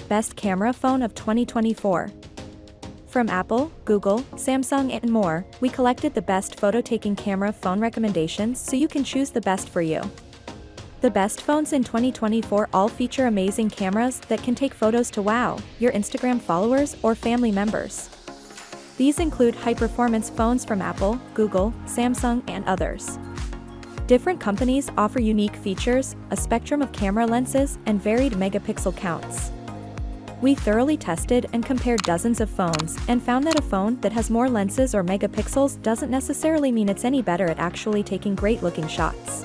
Best Camera Phone of 2024. From Apple, Google, Samsung and more, we collected the best photo-taking camera phone recommendations so you can choose the best for you. The best phones in 2024 all feature amazing cameras that can take photos to wow your Instagram followers or family members. These include high-performance phones from Apple, Google, Samsung and others. Different companies offer unique features, a spectrum of camera lenses, and varied megapixel counts. We thoroughly tested and compared dozens of phones and found that a phone that has more lenses or megapixels doesn't necessarily mean it's any better at actually taking great-looking shots.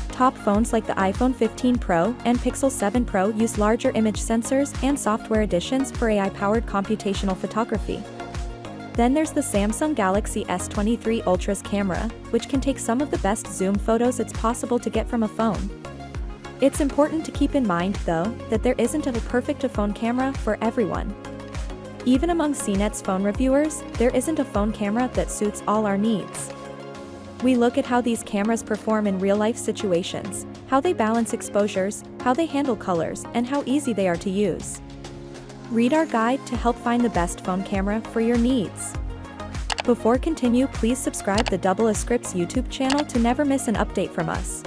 Top phones like the iPhone 15 Pro and Pixel 7 Pro use larger image sensors and software additions for AI-powered computational photography. Then there's the Samsung Galaxy S23 Ultra's camera, which can take some of the best zoom photos it's possible to get from a phone. It's important to keep in mind, though, that there isn't a perfect phone camera for everyone. Even among CNET's phone reviewers, there isn't a phone camera that suits all our needs. We look at how these cameras perform in real-life situations, how they balance exposures, how they handle colors, and how easy they are to use. Read our guide to help find the best phone camera for your needs. Before continue, please subscribe the Double A Scripts YouTube channel to never miss an update from us.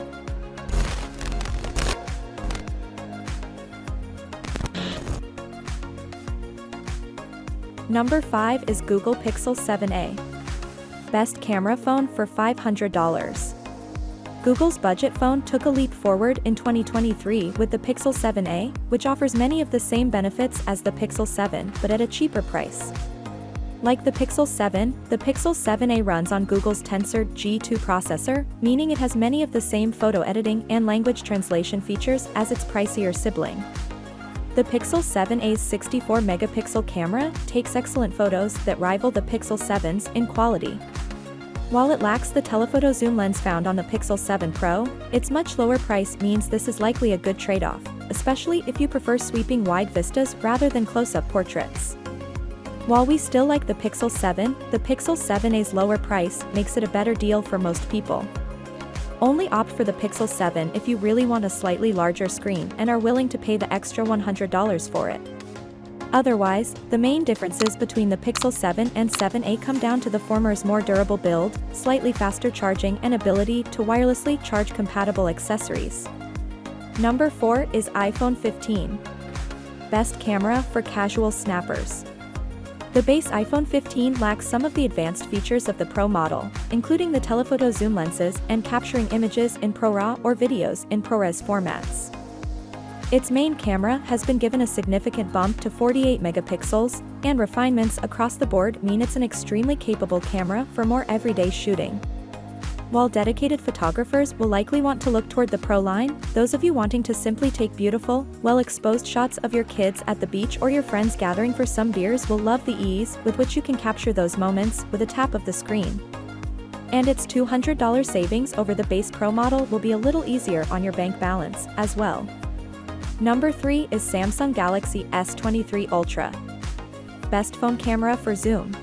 Number 5 is Google Pixel 7a. Best camera phone for $500. Google's budget phone took a leap forward in 2023 with the Pixel 7a, which offers many of the same benefits as the Pixel 7 but at a cheaper price. Like the Pixel 7, the Pixel 7a runs on Google's Tensor G2 processor, meaning it has many of the same photo editing and language translation features as its pricier sibling. The Pixel 7a's 64-megapixel camera takes excellent photos that rival the Pixel 7's in quality. While it lacks the telephoto zoom lens found on the Pixel 7 Pro, its much lower price means this is likely a good trade-off, especially if you prefer sweeping wide vistas rather than close-up portraits. While we still like the Pixel 7, the Pixel 7a's lower price makes it a better deal for most people. Only opt for the Pixel 7 if you really want a slightly larger screen and are willing to pay the extra $100 for it. Otherwise, the main differences between the Pixel 7 and 7a come down to the former's more durable build, slightly faster charging and ability to wirelessly charge compatible accessories. Number 4 is iPhone 15. Best camera for casual snappers. The base iPhone 15 lacks some of the advanced features of the Pro model, including the telephoto zoom lenses and capturing images in ProRAW or videos in ProRes formats. Its main camera has been given a significant bump to 48 megapixels, and refinements across the board mean it's an extremely capable camera for more everyday shooting. While dedicated photographers will likely want to look toward the Pro line, those of you wanting to simply take beautiful, well-exposed shots of your kids at the beach or your friends gathering for some beers will love the ease with which you can capture those moments with a tap of the screen. And its $200 savings over the base Pro model will be a little easier on your bank balance, as well. Number 3 is Samsung Galaxy S23 Ultra. Best phone camera for zoom.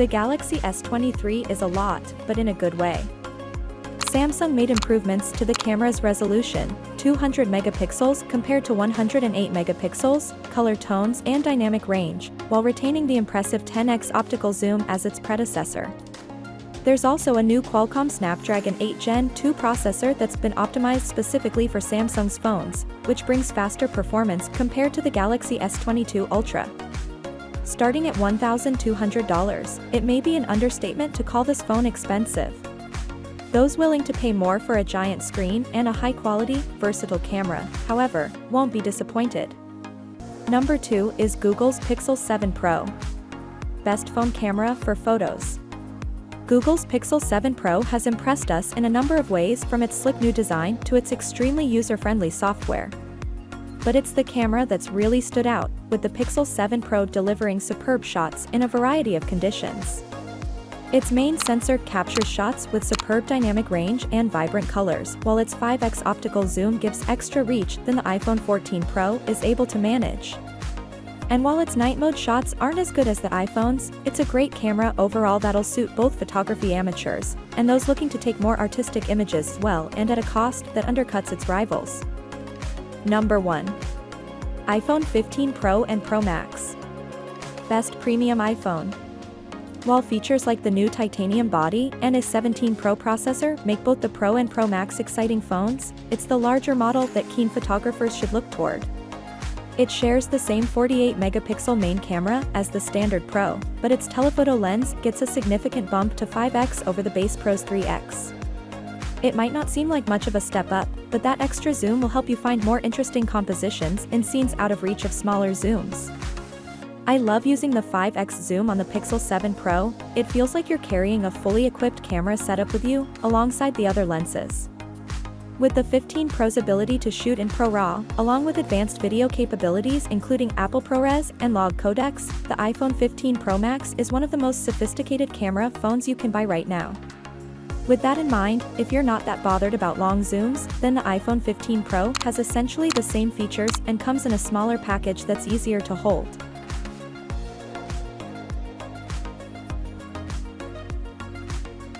The Galaxy S23 is a lot, but in a good way. Samsung made improvements to the camera's resolution, 200 megapixels compared to 108 megapixels, color tones and dynamic range, while retaining the impressive 10x optical zoom as its predecessor. There's also a new Qualcomm Snapdragon 8 Gen 2 processor that's been optimized specifically for Samsung's phones, which brings faster performance compared to the Galaxy S22 Ultra. Starting at $1,200, it may be an understatement to call this phone expensive. Those willing to pay more for a giant screen and a high-quality, versatile camera, however, won't be disappointed. Number 2 is Google's Pixel 7 Pro. Best phone camera for photos. Google's Pixel 7 Pro has impressed us in a number of ways, from its slick new design to its extremely user-friendly software. But it's the camera that's really stood out, with the Pixel 7 Pro delivering superb shots in a variety of conditions. Its main sensor captures shots with superb dynamic range and vibrant colors, while its 5x optical zoom gives extra reach than the iPhone 14 Pro is able to manage. And while its night mode shots aren't as good as the iPhone's, it's a great camera overall that'll suit both photography amateurs and those looking to take more artistic images as well, and at a cost that undercuts its rivals. Number 1. iPhone 15 Pro and Pro Max. Best premium iPhone. While features like the new titanium body and A17 Pro processor make both the Pro and Pro Max exciting phones, it's the larger model that keen photographers should look toward. It shares the same 48-megapixel main camera as the standard Pro, but its telephoto lens gets a significant bump to 5x over the base Pro's 3x. It might not seem like much of a step up, but that extra zoom will help you find more interesting compositions in scenes out of reach of smaller zooms. I love using the 5x zoom on the Pixel 7 Pro. It feels like you're carrying a fully equipped camera setup with you, alongside the other lenses. With the 15 Pro's ability to shoot in ProRAW, along with advanced video capabilities including Apple ProRes and log codecs, the iPhone 15 Pro Max is one of the most sophisticated camera phones you can buy right now. With that in mind, if you're not that bothered about long zooms, then the iPhone 15 Pro has essentially the same features and comes in a smaller package that's easier to hold.